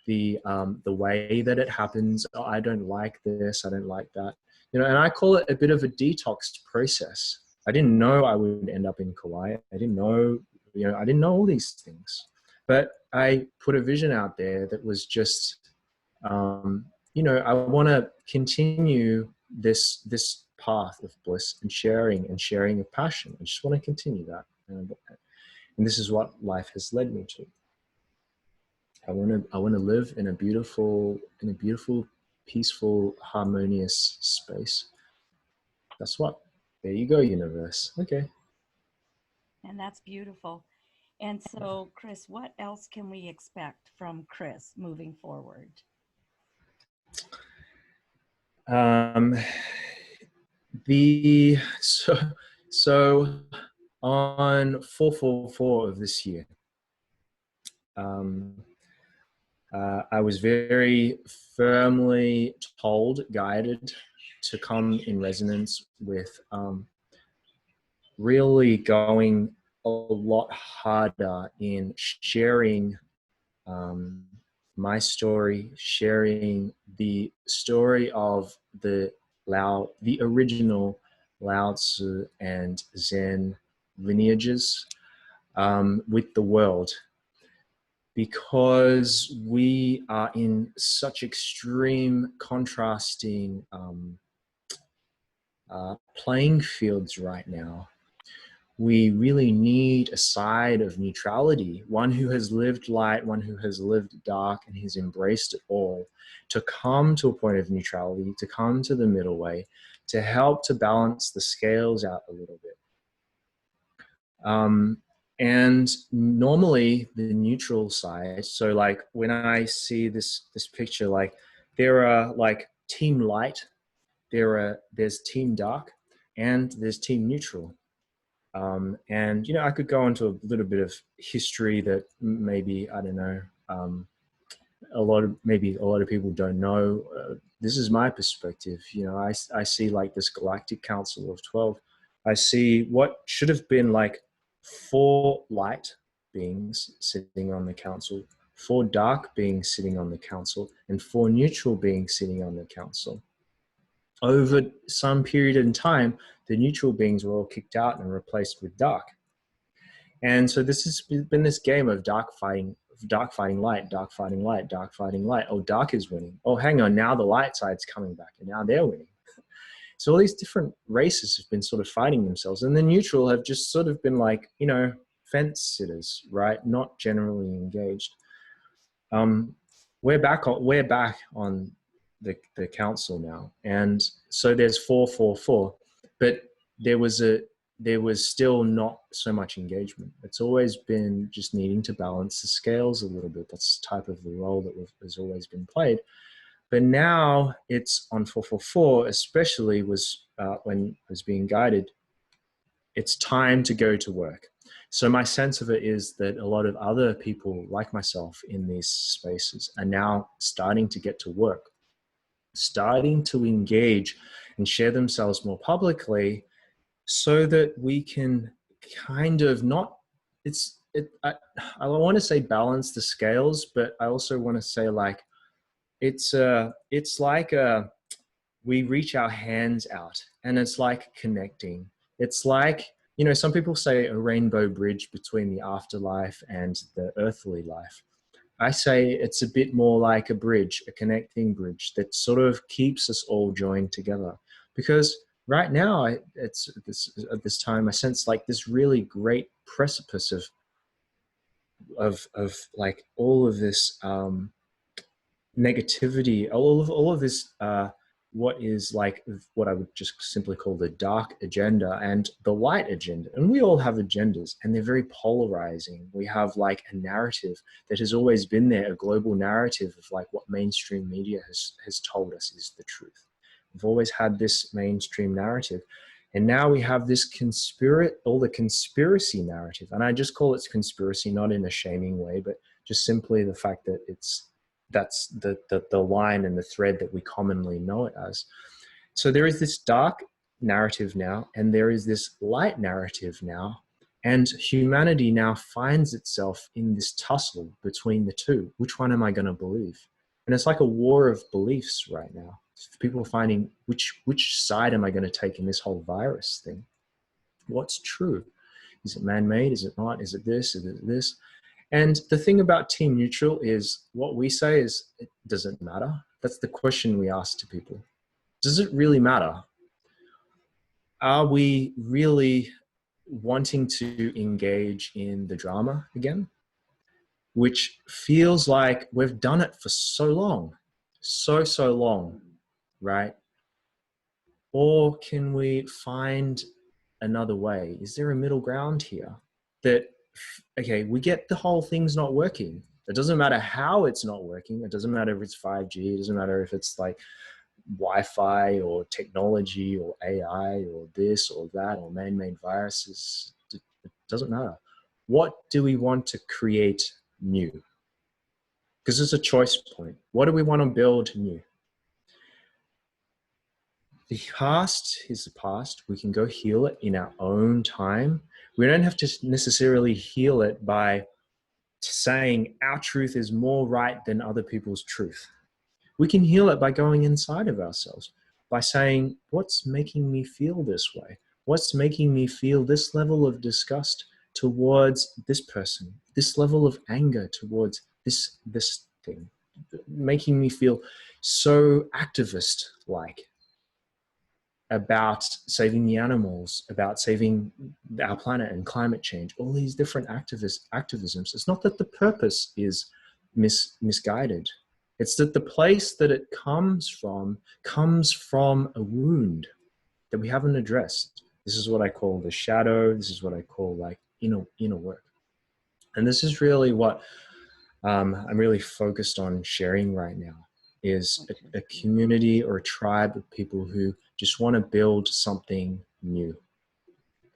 the way that it happens. Oh, I don't like this. I don't like that. You know, and I call it a bit of a detox process. I didn't know I would end up in Kauai. I didn't know, I didn't know all these things. But I put a vision out there that was just, I want to continue this path of bliss and sharing of passion. I just want to continue that. And this is what life has led me to. I want to live in a beautiful, peaceful, harmonious space. That's what. There you go, universe. Okay. And that's beautiful. And so, Chris, what else can we expect from Chris moving forward? Um, the so on 444 of this year, um, I was very firmly told, guided to come in resonance with really going a lot harder in sharing um, my story, sharing the story of the original Lao Tzu and Zen lineages with the world, because we are in such extreme contrasting playing fields right now. We really need a side of neutrality, one who has lived light, one who has lived dark and has embraced it all, to come to a point of neutrality, to come to the middle way, to help to balance the scales out a little bit. And normally the neutral side, so like when I see this picture, like there are like team light, there's team dark, and there's team neutral. And you know, I could go into a little bit of history that maybe, I don't know, maybe a lot of people don't know. This is my perspective. You know, I see like this galactic council of 12. I see what should have been like 4 light beings sitting on the council, 4 dark beings sitting on the council, and 4 neutral beings sitting on the council. Over some period in time, the neutral beings were all kicked out and replaced with dark. And so this has been this game of dark fighting light, dark fighting light, dark fighting light. Oh, dark is winning. Oh, hang on, now the light side's coming back and now they're winning. So all these different races have been sort of fighting themselves, and the neutral have just sort of been like, you know, fence sitters, right? Not generally engaged. We're back on the council now, and so there's 444, but there was still not so much engagement. It's always been just needing to balance the scales a little bit. That's the type of the role that has always been played. But now it's on 444, especially was when I was being guided. It's time to go to work. So my sense of it is that a lot of other people like myself in these spaces are now starting to get to work, starting to engage and share themselves more publicly, so that we can kind of not, I want to say balance the scales, but I also want to say like it's like we reach our hands out and it's like connecting. It's like, you know, some people say a rainbow bridge between the afterlife and the earthly life. I say it's a bit more like a bridge, a connecting bridge that sort of keeps us all joined together. Because right now, at this time, I sense like this really great precipice of like all of this negativity, all of this what is like what I would just simply call the dark agenda and the light agenda. And we all have agendas and they're very polarizing. We have like a narrative that has always been there, a global narrative of like what mainstream media has told us is the truth. We've always had this mainstream narrative. And now we have this conspiracy narrative. And I just call it conspiracy, not in a shaming way, but just simply the fact that that's the line and the thread that we commonly know it as. So there is this dark narrative now, and there is this light narrative now, and humanity now finds itself in this tussle between the two. Which one am I going to believe? And it's like a war of beliefs right now. People finding which side am I going to take in this whole virus thing? What's true? Is it man-made? Is it not? Is it this? Is it this? And the thing about team neutral is what we say is, it doesn't matter. That's the question we ask to people. Does it really matter? Are we really wanting to engage in the drama again? Which feels like we've done it for so long, so long, right? Or can we find another way? Is there a middle ground here that, okay, we get the whole thing's not working. It doesn't matter how it's not working. It doesn't matter if it's 5G. It doesn't matter if it's like Wi-Fi or technology or AI or this or that or man-made viruses. It doesn't matter. What do we want to create new? Because it's a choice point. What do we want to build new? The past is the past. We can go heal it in our own time. We don't have to necessarily heal it by saying our truth is more right than other people's truth. We can heal it by going inside of ourselves, by saying, what's making me feel this way? What's making me feel this level of disgust towards this person, this level of anger towards this thing, making me feel so activist like about saving the animals, about saving our planet and climate change, all these different activisms. It's not that the purpose is misguided. It's that the place that it comes from a wound that we haven't addressed. This is what I call the shadow. This is what I call like inner work. And this is really what I'm really focused on sharing right now, is a community or a tribe of people who just want to build something new.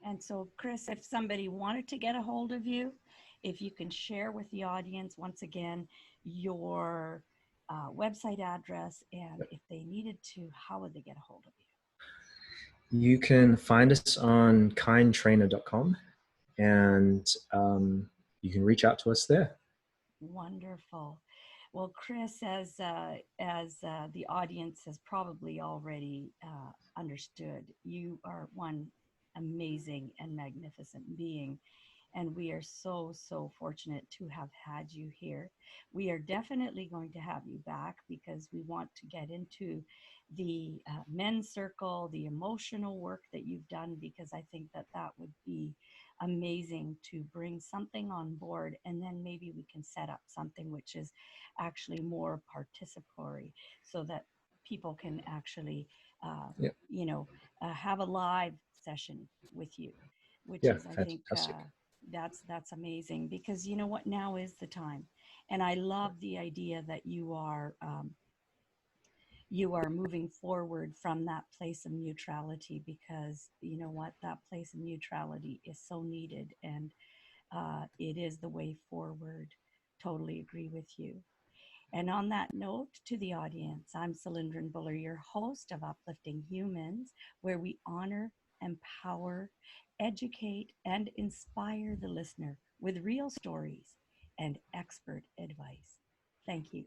And so, Chris, if somebody wanted to get a hold of you, if you can share with the audience once again your website address, and if they needed to, how would they get a hold of You can find us on kindtrainer.com, and you can reach out to us there. you? Wonderful. Well, Chris, as the audience has probably already understood, you are one amazing and magnificent being. And we are so, so fortunate to have had you here. We are definitely going to have you back because we want to get into the men's circle, the emotional work that you've done, because I think that that would be amazing to bring something on board. And then maybe we can set up something which is actually more participatory so that people can actually, uh, Yeah, have a live session with you, which yeah, is, I think, fantastic. that's amazing, because you know what, now is the time. And I love the idea that you are moving forward from that place of neutrality, because you know what, that place of neutrality is so needed, and it is the way forward. Totally agree with you. And on that note, to the audience, I'm Cylindrin Buller, your host of Uplifting Humans, where we honor, empower, educate, and inspire the listener with real stories and expert advice. Thank you.